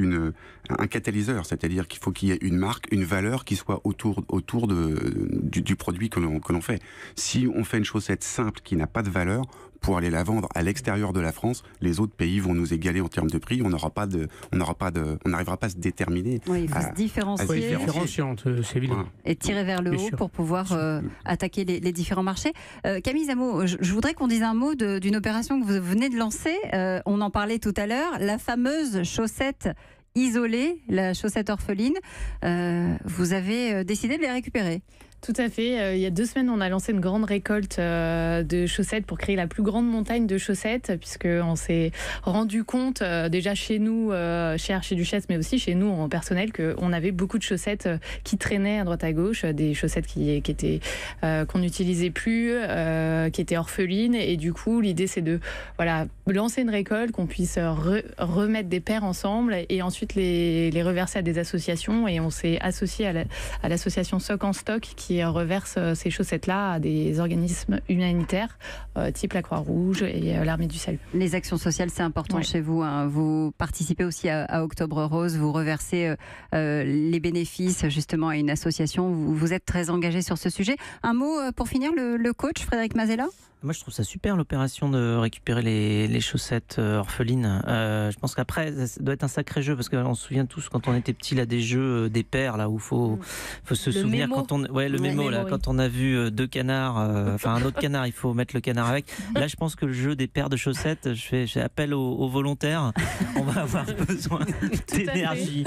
un catalyseur. C'est-à-dire qu'il faut qu'il y ait une marque, une valeur qui soit autour du produit que l'on fait. Si on fait une chaussette simple qui n'a pas de valeur, pour aller la vendre à l'extérieur de la France, les autres pays vont nous égaler en termes de prix. On n'arrivera pas à se déterminer. Oui, il faut se différencier. C'est évident. Et tirer vers le haut pour pouvoir attaquer les différents marchés. Camille Zamo, je voudrais qu'on dise un mot d'une opération que vous venez de lancer. On en parlait tout à l'heure, la fameuse chaussette isolée, la chaussette orpheline. Vous avez décidé de les récupérer. Tout à fait. Il y a 2 semaines, on a lancé une grande récolte de chaussettes pour créer la plus grande montagne de chaussettes, puisqu'on s'est rendu compte, déjà chez nous, chez Archiduchesse, mais aussi chez nous en personnel, qu'on avait beaucoup de chaussettes qui traînaient à droite à gauche, des chaussettes qui étaient qu'on n'utilisait plus, qui étaient orphelines. Et du coup, l'idée, c'est de lancer une récolte, qu'on puisse remettre des paires ensemble et ensuite les reverser à des associations. Et on s'est associé à l'association Soc en Stock, qui qui reverse ces chaussettes-là à des organismes humanitaires, type la Croix-Rouge et l'Armée du Salut. Les actions sociales, c'est important chez vous. Hein. Vous participez aussi à Octobre Rose, vous reversez les bénéfices justement à une association. Vous êtes très engagé sur ce sujet. Un mot pour finir, le coach Frédéric Mazella ? Moi, je trouve ça super l'opération de récupérer les chaussettes orphelines. Je pense qu'après, ça doit être un sacré jeu parce qu'on se souvient tous quand on était petit là des jeux des pères là où faut se souvenir mémo. quand on le mémo là quand on a vu deux canards, un autre canard, il faut mettre le canard avec. Là, je pense que le jeu des paires de chaussettes, je fais appel aux volontaires. On va avoir besoin d'énergie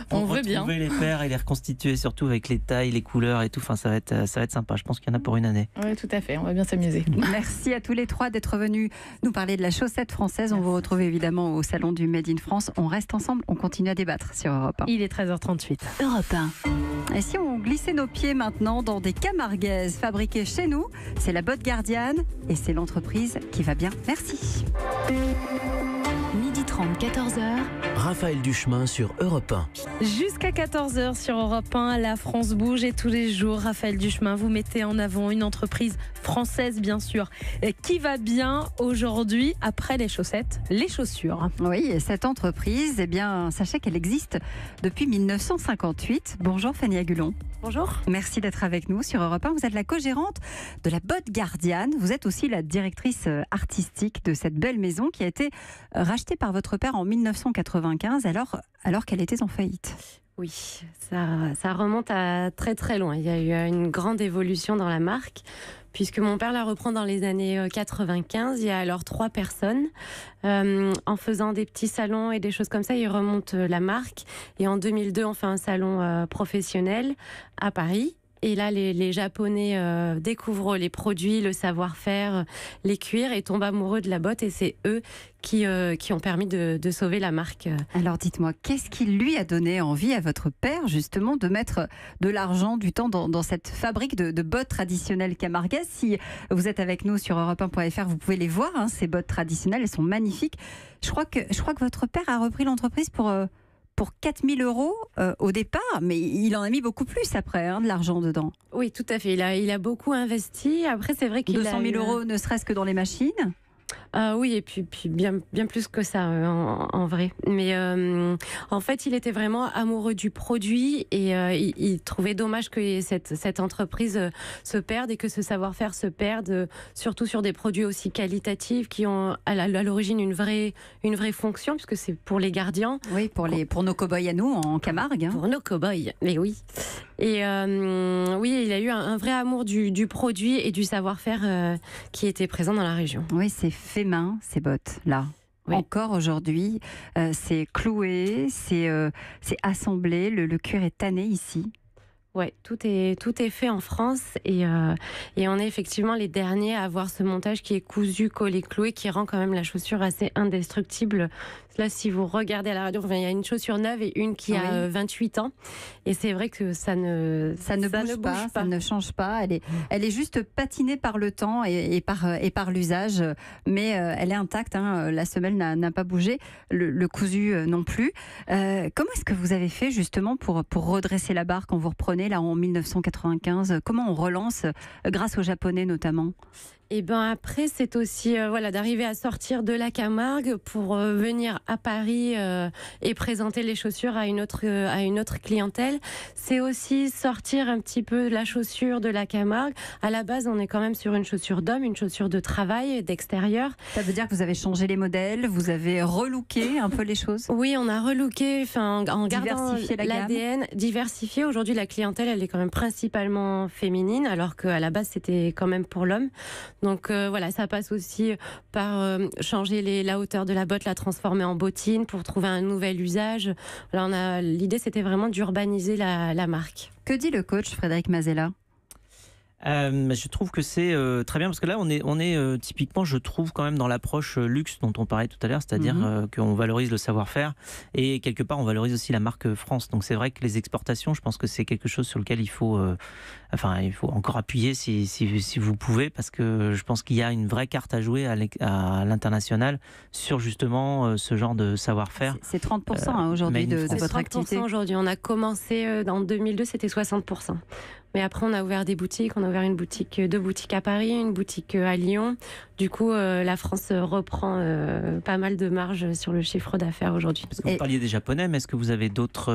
pour retrouver les paires et les reconstituer, surtout avec les tailles, les couleurs et tout. Enfin, ça va être sympa. Je pense qu'il y en a pour une année. Oui, tout à fait. On va bien s'amuser. Merci à tous les trois d'être venus nous parler de la chaussette française. On vous retrouve évidemment au salon du Made in France. On reste ensemble, on continue à débattre sur Europe 1. Il est 13h38. Europe 1. Et si on glissait nos pieds maintenant dans des camarguaises fabriquées chez nous, c'est la botte gardienne et c'est l'entreprise qui va bien. Merci. 12h30, 14h. Raphaël Duchemin sur Europe 1. Jusqu'à 14h sur Europe 1, la France bouge et tous les jours, Raphaël Duchemin, vous mettez en avant une entreprise française, bien sûr, qui va bien aujourd'hui, après les chaussettes, les chaussures. Oui, et cette entreprise, eh bien, sachez qu'elle existe depuis 1958. Bonjour Fanny Agulon. Bonjour. Merci d'être avec nous sur Europe 1. Vous êtes la co-gérante de la Botte Gardienne. Vous êtes aussi la directrice artistique de cette belle maison qui a été rachetée par votre père en 1995 alors qu'elle était en faillite. Oui, ça remonte à très très loin. Il y a eu une grande évolution dans la marque, puisque mon père la reprend dans les années 95. Il y a alors 3 personnes. En faisant des petits salons et des choses comme ça, il remonte la marque. Et en 2002, on fait un salon professionnel à Paris. Et là, les Japonais découvrent les produits, le savoir-faire, les cuirs et tombent amoureux de la botte. Et c'est eux qui ont permis de sauver la marque. Alors dites-moi, qu'est-ce qui lui a donné envie à votre père justement de mettre de l'argent, du temps dans cette fabrique de bottes traditionnelles camarguaises? Si vous êtes avec nous sur europe1.fr, vous pouvez les voir, hein, ces bottes traditionnelles, elles sont magnifiques. Je crois que votre père a repris l'entreprise pour 4 000 € au départ, mais il en a mis beaucoup plus après, hein, de l'argent dedans. Oui, tout à fait. Il a beaucoup investi. Après, c'est vrai qu'il 200 000 € ne serait-ce que dans les machines. Oui, et puis bien plus que ça en vrai. Mais en fait, il était vraiment amoureux du produit et il trouvait dommage que cette entreprise se perde et que ce savoir-faire se perde, surtout sur des produits aussi qualitatifs qui ont à l'origine une vraie fonction, puisque c'est pour les gardiens. Oui, pour nos cow-boys à nous en Camargue. Hein. Pour nos cow-boys, mais oui. Et oui, il a eu un vrai amour du produit et du savoir-faire qui était présent dans la région. Oui, c'est fait main, ces bottes-là. Oui. Encore aujourd'hui, c'est cloué, c'est assemblé, le cuir est tanné ici. Ouais, tout est fait en France et on est effectivement les derniers à avoir ce montage qui est cousu, collé, cloué, qui rend quand même la chaussure assez indestructible. Là, si vous regardez à la radio, il y a une chaussure neuve et une qui a 28 ans. Et c'est vrai que ça ne bouge pas, ça ne change pas. Elle est juste patinée par le temps et par l'usage. Mais elle est intacte. Hein. La semelle n'a pas bougé. Le cousu non plus. Comment est-ce que vous avez fait justement pour redresser la barre quand vous reprenez là en 1995 ? Comment on relance grâce aux Japonais notamment ? Et après, c'est aussi d'arriver à sortir de la Camargue pour venir à Paris et présenter les chaussures à une autre clientèle. C'est aussi sortir un petit peu la chaussure de la Camargue. À la base, on est quand même sur une chaussure d'homme, une chaussure de travail, d'extérieur. Ça veut dire que vous avez changé les modèles, vous avez relooké un peu les choses ? Oui, on a relooké, en gardant l'ADN, diversifié. Aujourd'hui, la clientèle, elle est quand même principalement féminine, alors qu'à la base, c'était quand même pour l'homme. Donc ça passe aussi par changer la hauteur de la botte, la transformer en bottine pour trouver un nouvel usage. Là, l'idée, c'était vraiment d'urbaniser la marque. Que dit le coach Frédéric Mazella ? Je trouve que c'est très bien parce que là on est typiquement, je trouve, quand même dans l'approche luxe dont on parlait tout à l'heure, c'est-à-dire qu'on valorise le savoir-faire et quelque part on valorise aussi la marque France. Donc c'est vrai que les exportations, je pense que c'est quelque chose sur lequel il faut encore appuyer si vous pouvez, parce que je pense qu'il y a une vraie carte à jouer à l'international sur justement ce genre de savoir-faire. C'est 30% aujourd'hui de votre activité. 30% aujourd'hui. On a commencé en 2002, c'était 60%. Mais après, on a ouvert des boutiques. On a ouvert deux boutiques à Paris, une boutique à Lyon. Du coup, la France reprend pas mal de marge sur le chiffre d'affaires aujourd'hui. Parce que vous parliez des Japonais, mais est-ce que vous avez d'autres...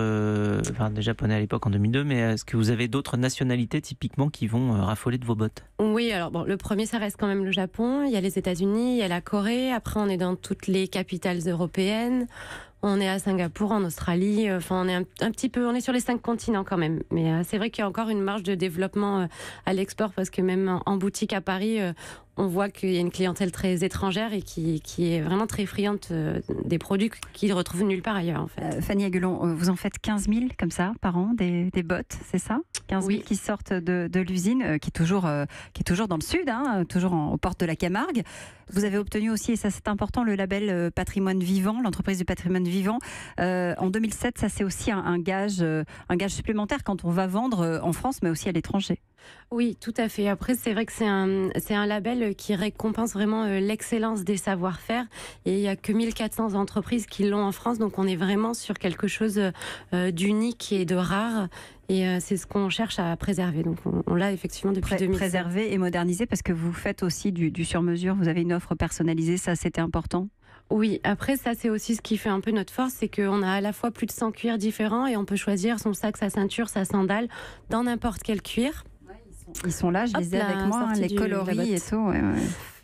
enfin, des Japonais à l'époque en 2002, mais est-ce que vous avez d'autres nationalités typiquement qui vont raffoler de vos bottes? Oui, alors bon, le premier, ça reste quand même le Japon. Il y a les États-Unis, il y a la Corée. Après, on est dans toutes les capitales européennes. On est à Singapour, en Australie. Enfin, on est un petit peu, on est sur les 5 continents quand même. Mais c'est vrai qu'il y a encore une marge de développement à l'export parce que même en boutique à Paris, on voit qu'il y a une clientèle très étrangère et qui est vraiment très friande des produits qu'ils ne retrouvent nulle part ailleurs. En fait. Fanny Agulon, vous en faites 15 000 comme ça par an, des bottes, c'est ça? 15 000 qui sortent de l'usine, qui est toujours dans le sud, toujours aux portes de la Camargue. Vous avez obtenu aussi, et ça c'est important, le label Patrimoine Vivant, l'entreprise du patrimoine vivant. En 2007, ça c'est aussi un gage supplémentaire quand on va vendre en France, mais aussi à l'étranger. Oui, tout à fait. Après, c'est vrai que c'est un label qui récompense vraiment l'excellence des savoir-faire. Et il n'y a que 1400 entreprises qui l'ont en France. Donc, on est vraiment sur quelque chose d'unique et de rare. Et c'est ce qu'on cherche à préserver. Donc, on l'a effectivement depuis 2007. Préserver et moderniser parce que vous faites aussi du sur-mesure. Vous avez une offre personnalisée. Ça, c'était important. Oui, après ça c'est aussi ce qui fait un peu notre force, c'est qu'on a à la fois plus de 100 cuirs différents et on peut choisir son sac, sa ceinture, sa sandale dans n'importe quel cuir. Ils sont là, je les ai avec moi, les coloris et tout. Ouais.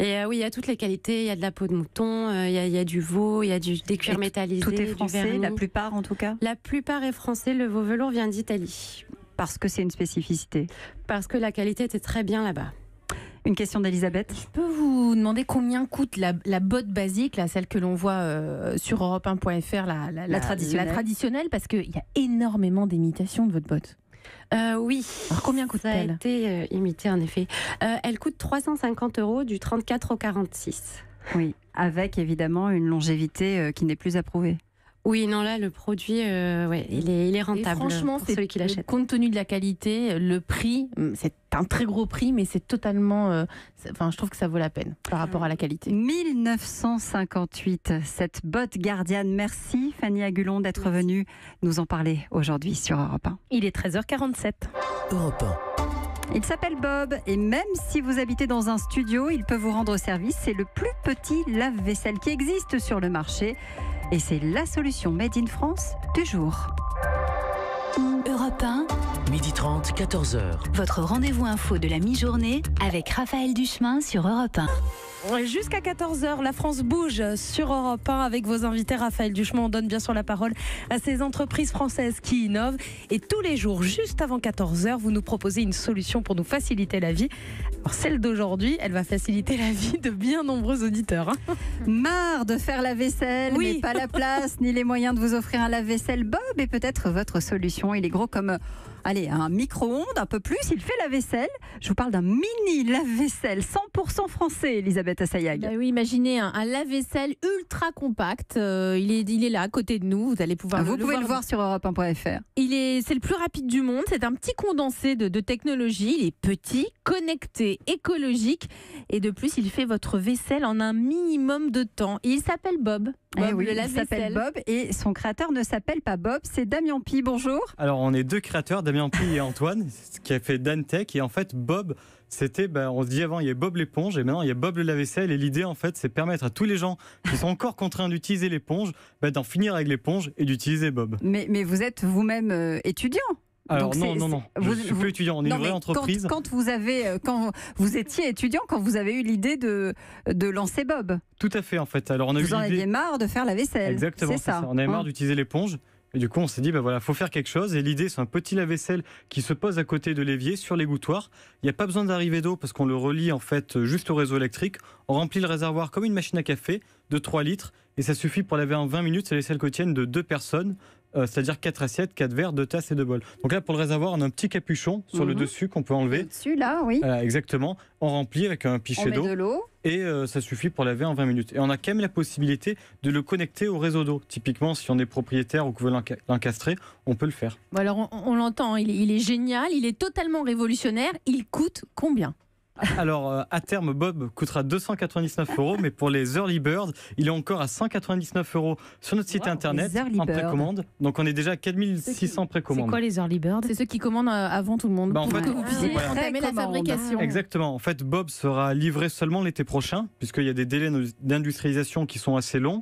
Et oui, il y a toutes les qualités, il y a de la peau de mouton, il y a du veau, il y a des cuirs métallisés. Tout est français, la plupart en tout cas? La plupart est français, le veau velours vient d'Italie. Parce que c'est une spécificité? Parce que la qualité était très bien là-bas. Une question d'Elisabeth. Je peux vous demander combien coûte la botte basique, là, celle que l'on voit sur europe1.fr, la traditionnelle, parce qu'il y a énormément d'imitations de votre botte. Oui. Alors combien coûte-t-elle? Ça a été imité en effet. Elle coûte 350 € du 34 au 46. Oui, avec évidemment une longévité qui n'est plus approuvée. Oui, non, là, le produit, il est rentable. Et franchement, pour celui qui l'achète. Compte tenu de la qualité, le prix, c'est un très gros prix, mais c'est totalement... je trouve que ça vaut la peine par rapport à la qualité. 1958, cette botte gardienne. Merci Fanny Agulon d'être venue nous en parler aujourd'hui sur Europe 1. Il est 13h47. Europe 1. Il s'appelle Bob et même si vous habitez dans un studio, il peut vous rendre service. C'est le plus petit lave-vaisselle qui existe sur le marché. Et c'est la solution Made in France du jour. Europe 1, 12h30, 14h. votre rendez-vous info de la mi-journée avec Raphaël Duchemin sur Europe 1. Jusqu'à 14h, la France bouge sur Europe 1 avec vos invités. Raphaël Duchemin, on donne bien sûr la parole à ces entreprises françaises qui innovent. Et tous les jours, juste avant 14h, vous nous proposez une solution pour nous faciliter la vie. Alors celle d'aujourd'hui, elle va faciliter la vie de bien nombreux auditeurs. Marre de faire la vaisselle, oui. mais pas la place ni les moyens de vous offrir un lave-vaisselle. Bob est peut-être votre solution. Il est gros comme un micro-ondes, un peu plus. Il fait la vaisselle. Je vous parle d'un mini lave-vaisselle 100% français, Elisabeth Assayag. Bah oui, imaginez un lave-vaisselle ultra compact. Il est là à côté de nous. Vous allez pouvoir Vous pouvez le voir sur europe1.fr. C'est le plus rapide du monde. C'est un petit condensé de technologie. Il est petit, connecté, écologique. Et de plus, il fait votre vaisselle en un minimum de temps. Et il s'appelle Bob. Il s'appelle Bob et son créateur ne s'appelle pas Bob, c'est Damien Pi. Bonjour. Alors on est deux créateurs, Damien Pi et Antoine, qui a fait Dantech. Et en fait Bob, c'était, on se dit avant il y a Bob l'éponge et maintenant il y a Bob le lave-vaisselle. Et l'idée en fait c'est permettre à tous les gens qui sont encore contraints d'utiliser l'éponge, d'en finir avec l'éponge et d'utiliser Bob. Mais vous êtes vous-même étudiant? Alors non, je suis plus étudiant, on est une vraie entreprise. Quand vous étiez étudiant, quand vous avez eu l'idée de lancer Bob. Tout à fait en fait. Alors vous en aviez marre de faire la vaisselle. Exactement, c'est ça. On avait marre d'utiliser l'éponge. Et du coup, on s'est dit, faut faire quelque chose. Et l'idée, c'est un petit lave-vaisselle qui se pose à côté de l'évier sur l'égouttoir. Il n'y a pas besoin d'arrivée d'eau parce qu'on le relie en fait juste au réseau électrique. On remplit le réservoir comme une machine à café de 3 litres. Et ça suffit pour laver en 20 minutes. C'est les vaisselles quotidiennes de 2 personnes. C'est-à-dire 4 assiettes, 4 verres, 2 tasses et 2 bols. Donc là, pour le réservoir, on a un petit capuchon sur le dessus qu'on peut enlever. Dessus, là, oui. Exactement. On remplit avec un pichet d'eau. On met de l'eau. Et ça suffit pour laver en 20 minutes. Et on a quand même la possibilité de le connecter au réseau d'eau. Typiquement, si on est propriétaire ou qu'on veut l'encastrer, on peut le faire. Bon alors, on l'entend, il est génial, il est totalement révolutionnaire. Il coûte combien ? Alors, à terme, Bob coûtera 299 €, mais pour les Early Birds, il est encore à 199 € sur notre site internet en précommande. Donc, on est déjà à 4600 précommandes. C'est quoi les Early Birds? C'est ceux qui commandent avant tout le monde. En pour fait, que vous puissiez entamer la fabrication. Exactement. En fait, Bob sera livré seulement l'été prochain, puisqu'il y a des délais d'industrialisation qui sont assez longs.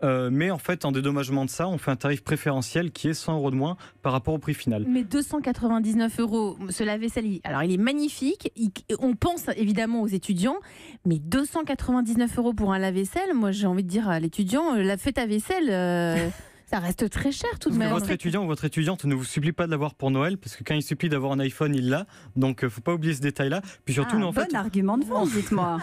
Mais en fait, en dédommagement de ça, on fait un tarif préférentiel qui est 100 € de moins par rapport au prix final. Mais 299 €, ce lave-vaisselle, alors il est magnifique. On pense évidemment aux étudiants, mais 299 € pour un lave-vaisselle, moi j'ai envie de dire à l'étudiant, fais ta vaisselle. Ça reste très cher tout de même. Votre étudiant ou votre étudiante ne vous supplie pas de l'avoir pour Noël, parce que quand il supplie d'avoir un iPhone, il l'a. Donc, faut pas oublier ce détail-là. Puis surtout, nous, en fait, argument de vente, dites-moi.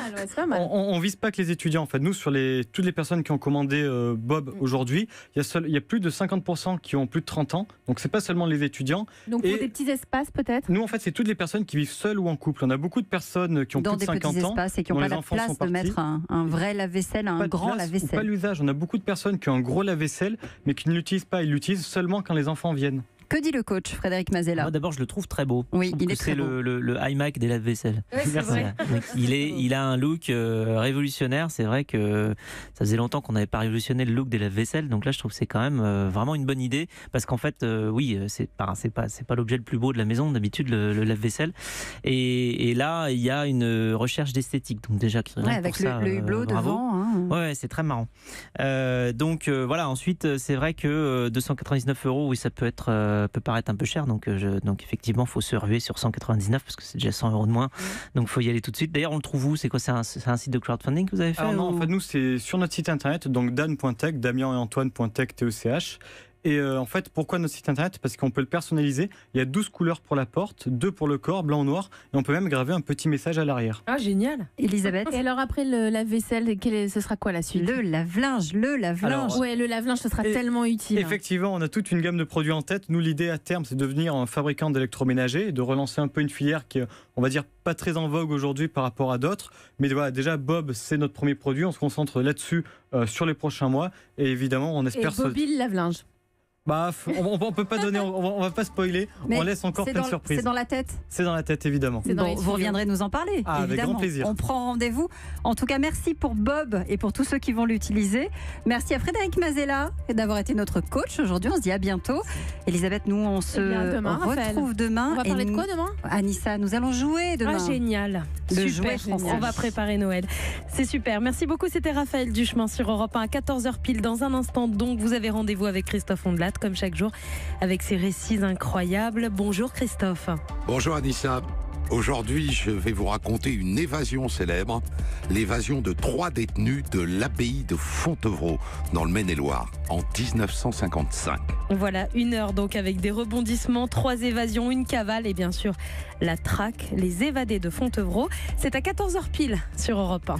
On vise pas que les étudiants. En fait, nous, sur toutes les personnes qui ont commandé Bob aujourd'hui, il y a plus de 50% qui ont plus de 30 ans. Donc, c'est pas seulement les étudiants. Donc, pour des petits espaces, peut-être. Nous, en fait, c'est toutes les personnes qui vivent seules ou en couple. On a beaucoup de personnes qui ont plus de 50 ans. Dans des petits espaces et qui n'ont pas la place de mettre un vrai lave-vaisselle, un grand lave-vaisselle. Pas l'usage. On a beaucoup de personnes qui ont un gros lave-vaisselle, mais qui ne l'utilisent pas. Ils l'utilisent seulement quand les enfants viennent. Que dit le coach Frédéric Mazella? Moi, d'abord, je le trouve très beau. Oui, il est très beau. C'est le iMac des lave-vaisselle. Oui, c'est vrai. Il a un look révolutionnaire. C'est vrai que ça faisait longtemps qu'on n'avait pas révolutionné le look des lave-vaisselle. Donc là, je trouve que c'est quand même vraiment une bonne idée. Parce qu'en fait, oui, c'est pas l'objet le plus beau de la maison, d'habitude, le lave-vaisselle. Et là, il y a une recherche d'esthétique. Donc déjà, avec le hublot devant. Hein. Ouais, c'est très marrant. Donc voilà, ensuite, c'est vrai que 299 €, oui, ça peut paraître un peu cher, donc effectivement, il faut se ruer sur 199 parce que c'est déjà 100 € de moins. Donc, il faut y aller tout de suite. D'ailleurs, on le trouve où? C'est quoi? C'est un site de crowdfunding que vous avez fait? Alors non, en fait, nous, c'est sur notre site internet, donc dan.tech, Damien et Antoine.tech, TECH. Et en fait, pourquoi notre site internet? Parce qu'on peut le personnaliser. Il y a 12 couleurs pour la porte, 2 pour le corps, blanc ou noir. Et on peut même graver un petit message à l'arrière. Ah, génial. Elisabeth? Et alors après le lave-vaisselle, ce sera quoi la suite? Le lave-linge. Ouais, le lave-linge, ce sera tellement utile. Effectivement, on a toute une gamme de produits en tête. Nous, l'idée à terme, c'est de devenir un fabricant d'électroménager et de relancer un peu une filière qui est, on va dire, pas très en vogue aujourd'hui par rapport à d'autres. Mais voilà, déjà, Bob, c'est notre premier produit. On se concentre là-dessus sur les prochains mois. Et évidemment, on espère... Et Bobby, le lave-linge. Bah, on peut pas donner, on va pas spoiler. Mais on laisse encore plein de surprises. C'est dans la tête. C'est dans la tête, évidemment. Bon, vous reviendrez nous en parler, évidemment. Avec grand plaisir. On prend rendez-vous. En tout cas, merci pour Bob et pour tous ceux qui vont l'utiliser. Merci à Frédéric Mazella d'avoir été notre coach aujourd'hui. On se dit à bientôt. Elisabeth, nous on se retrouve demain. On va parler de quoi demain? Anissa, nous allons jouer demain. Ah, génial. Le super, jouet français. On va préparer Noël. C'est super. Merci beaucoup. C'était Raphaël Duchemin sur Europe 1 à 14h pile. Dans un instant, donc, vous avez rendez-vous avec Christophe Ondelat, comme chaque jour, avec ses récits incroyables. Bonjour Christophe. Bonjour Anissa. Aujourd'hui, je vais vous raconter une évasion célèbre, l'évasion de 3 détenus de l'abbaye de Fontevraud, dans le Maine-et-Loire, en 1955. Voilà, 1 heure donc avec des rebondissements, 3 évasions, une cavale et bien sûr la traque, les évadés de Fontevraud. C'est à 14h pile sur Europe 1.